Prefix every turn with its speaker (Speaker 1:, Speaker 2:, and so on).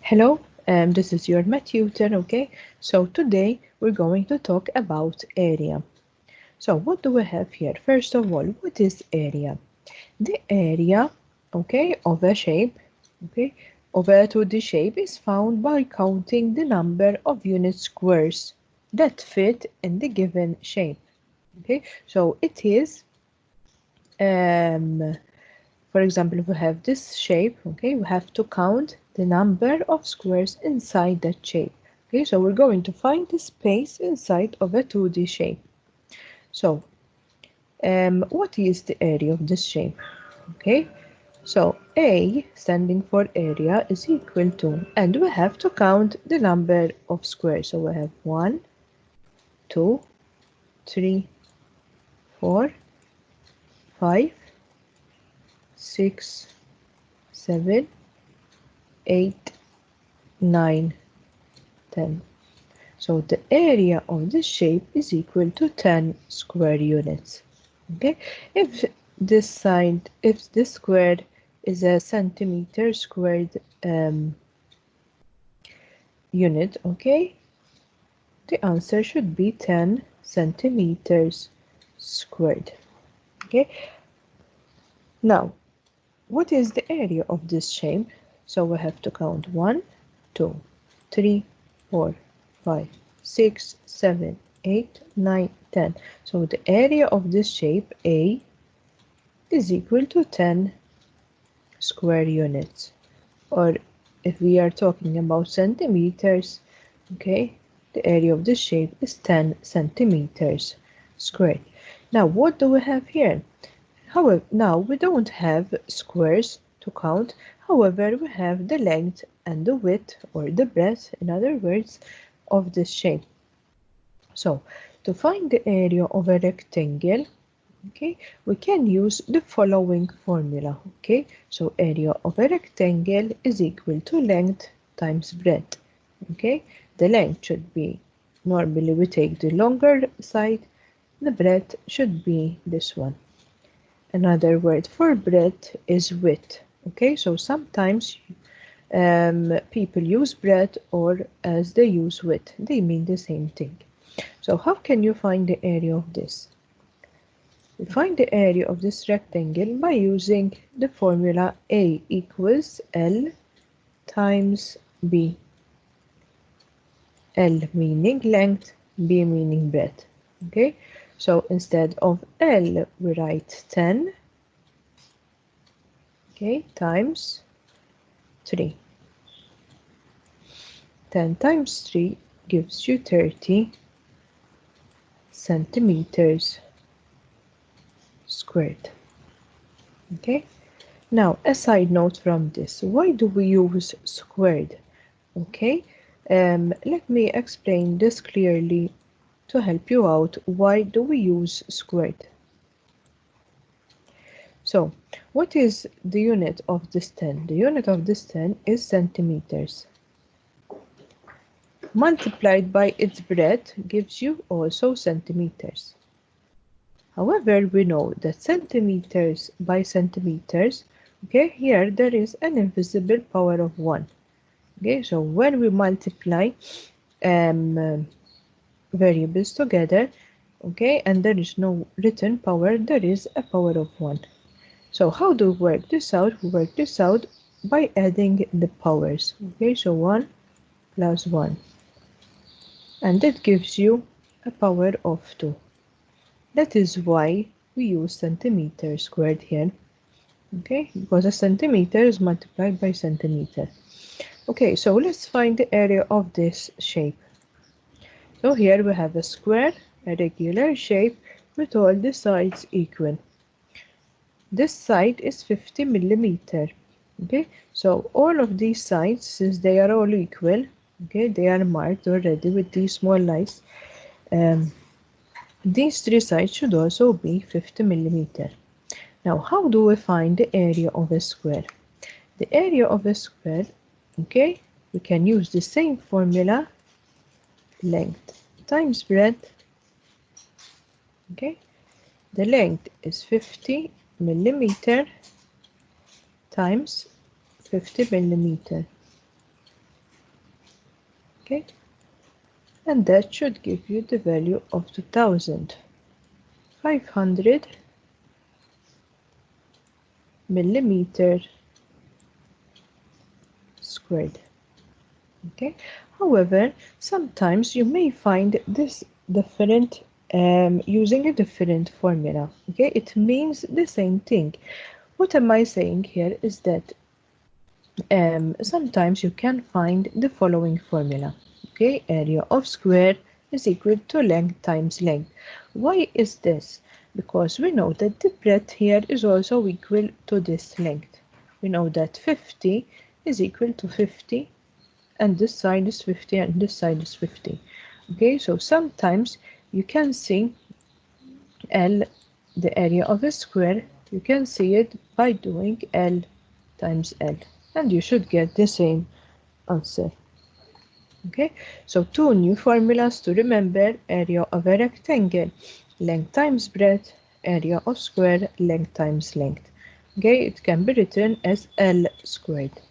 Speaker 1: Hello, this is your math tutor, okay? So today we're going to talk about area. So what do we have here? First of all, what is area? The area, okay, of a shape, okay, of a 2D shape is found by counting the number of unit squares that fit in the given shape, okay? So it is, for example, if we have this shape, okay, we have to count the number of squares inside that shape. Okay, so we're going to find the space inside of a 2D shape. So, what is the area of this shape? Okay, so A, standing for area, is equal to, and we have to count the number of squares. So we have 1, 2, 3, 4, 5, 6, 7, 8, 9, 10. So the area of this shape is equal to 10 square units. Okay, if this square is a centimeter squared unit, okay, the answer should be 10 centimeters squared. Okay, now what is the area of this shape? So we have to count 1, 2, 3, 4, 5, 6, 7, 8, 9, 10. So the area of this shape A is equal to 10 square units. Or if we are talking about centimeters, okay, the area of this shape is 10 centimeters squared. Now what do we have here? However, now we don't have squares to count. However, we have the length and the width, or the breadth, in other words, of this shape. So, to find the area of a rectangle, okay, we can use the following formula. Okay, so area of a rectangle is equal to length times breadth. Okay, the length should be, normally we take the longer side, the breadth should be this one. Another word for breadth is width. Okay, so sometimes people use breadth or as they use width. They mean the same thing. So how can you find the area of this? We find the area of this rectangle by using the formula A equals L times B. L meaning length, B meaning breadth. Okay, so instead of L we write 10, okay, times 3. 10 times 3 gives you 30 centimeters squared. Okay, now a side note from this, why do we use squared? Okay, let me explain this clearly to help you out. Why do we use squared? So, what is the unit of this 10? The unit of this 10 is centimeters. Multiplied by its breadth gives you also centimeters. However, we know that centimeters by centimeters, okay, here there is an invisible power of 1. Okay, so when we multiply variables together, okay, and there is no written power, there is a power of 1. So how do we work this out? We work this out by adding the powers. Okay, so 1 plus 1. And that gives you a power of 2. That is why we use centimeter squared here. Okay, because a centimeter is multiplied by centimeter. Okay, so let's find the area of this shape. So here we have a square, a regular shape with all the sides equal. This side is 50 millimeter. Okay, so all of these sides, since they are all equal, okay, they are marked already with these small lines. These three sides should also be 50 millimeter. Now, how do we find the area of a square? The area of a square, okay, we can use the same formula, length times breadth. Okay, the length is 50 millimeter times 50 millimeter. Okay, and that should give you the value of 2500 millimeter squared. Okay, however, sometimes you may find this different using a different formula. Okay, it means the same thing. What am I saying here is that sometimes you can find the following formula. Okay, area of square is equal to length times length. Why is this? Because we know that the breadth here is also equal to this length. We know that 50 is equal to 50, and this side is 50 and this side is 50. Okay, so sometimes you can see L, the area of a square, you can see it by doing L times L, and you should get the same answer. Okay, so two new formulas to remember: area of a rectangle, length times breadth; area of square, length times length. Okay, it can be written as L squared.